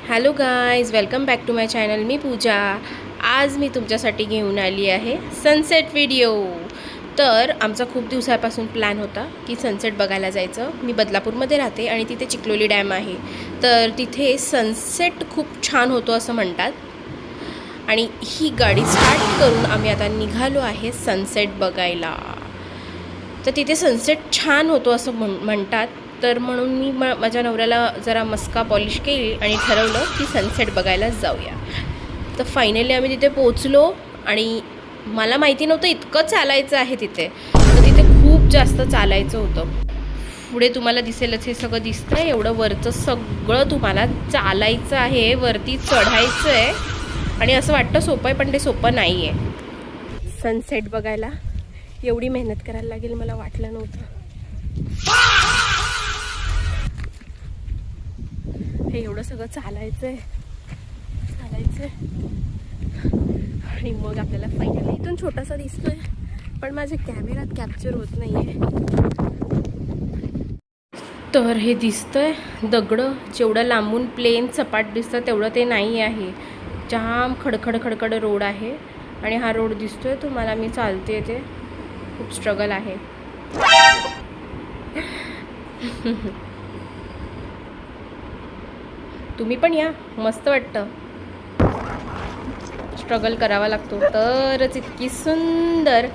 Hello guys, welcome back to my channel. मी पूजा. आज मी तुमच्यासाठी घेऊन आली आहे सनसेट व्हिडिओ. तर आमचा खूप दिवसापासून प्लॅन होता की सनसेट बघायला जायचं. मी बदलापूरमध्ये राहते आणि तिथे चिखलोली डॅम आहे. तर तिथे सनसेट खूप छान होतो असं म्हणतात. आणि ही गाडी स्टार्ट करून आम्ही आता निघालो आहे सनसेट बघायला. तर तिथे सनसेट छान होतो असं म्हणतात. तर म्हणून मी माझ्या नवऱ्याला जरा मस्का पॉलिश केली आणि ठरवलं की सनसेट बघायला जाऊया. तर फायनली आम्ही तिथे पोचलो आणि मला माहिती नव्हतं इतकं चालायचं आहे तिथे. तर तिथे खूप जास्त चालायचं होतं. पुढे तुम्हाला दिसेलच, हे सगळं दिसतं आहे. एवढं वरचं सगळं तुम्हाला चालायचं आहे, वरती चढायचं आहे. आणि असं वाटतं सोपं आहे, पण ते सोपं नाही आहे. सनसेट बघायला एवढी मेहनत करायला लागेल मला वाटलं नव्हतं. हे एवढं सगळं चालायचं आहे आणि मग आपल्याला फायनली इथून छोटासा दिसतोय, पण माझ्या कॅमेऱ्यात कॅप्चर होत नाही आहे. तर हे दिसतंय दगडं, जेवढं लांबून प्लेन सपाट दिसतं तेवढं ते नाही आहे. जाम खडखड रोड आहे. आणि हा रोड दिसतोय तुम्हाला, मी चालते ते खूप स्ट्रगल आहे. तुम्ही पण या, मस्त वाटतं. स्ट्रगल करावा लागतो तरच इतकी सुंदर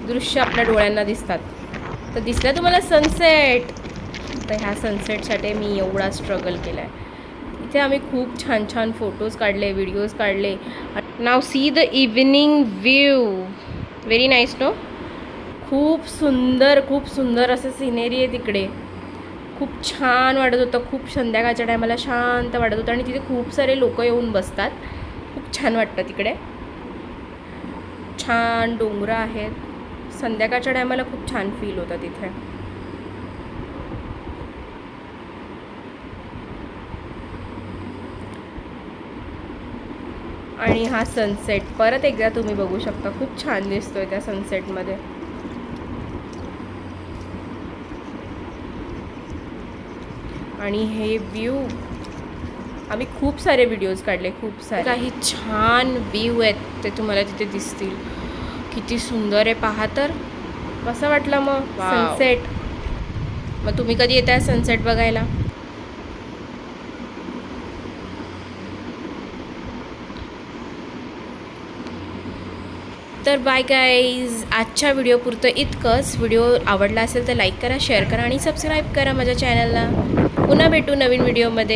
दृश्य आपल्या डोळ्यांना दिसतात. तर दिसलं तुम्हाला सनसेट. तर ह्या सनसेटसाठी मी एवढा स्ट्रगल केला आहे. इथे आम्ही खूप छान छान फोटोज काढले, व्हिडिओज काढले. नाव see the evening view. Very nice नो. खूप सुंदर असं सिनेरी आहे तिकडे. खूप छान वाटत होतं. खूप संध्याकाळच्या टायमाला शांत वाटत होतं आणि तिथे खूप सारे लोक येऊन बसतात. खूप छान वाटतं तिकडे. छान डोंगरं आहेत. संध्याकाळच्या टायमाला खूप छान फील होतं तिथे. आणि हा सनसेट परत एकदा तुम्ही बघू शकता. खूप छान दिसतोय त्या सनसेटमध्ये. आणि हे व्ह्यू आम्ही खूप सारे व्हिडिओज काढले, खूप सारे. काही छान व्ह्यू आहेत ते तुम्हाला तिथे दिसतील. किती सुंदर आहे पहा. तर कसं वाटलं मग सनसेट? मग तुम्ही कधी येताय सनसेट बघायला? तर बाय गाईज, आजच्या व्हिडिओपुरतं इतकंच. व्हिडिओ आवडला असेल तर लाईक करा, शेअर करा आणि सबस्क्राईब करा माझ्या चॅनलला. पुन्हा भेटू नवीन व्हिडिओमध्ये.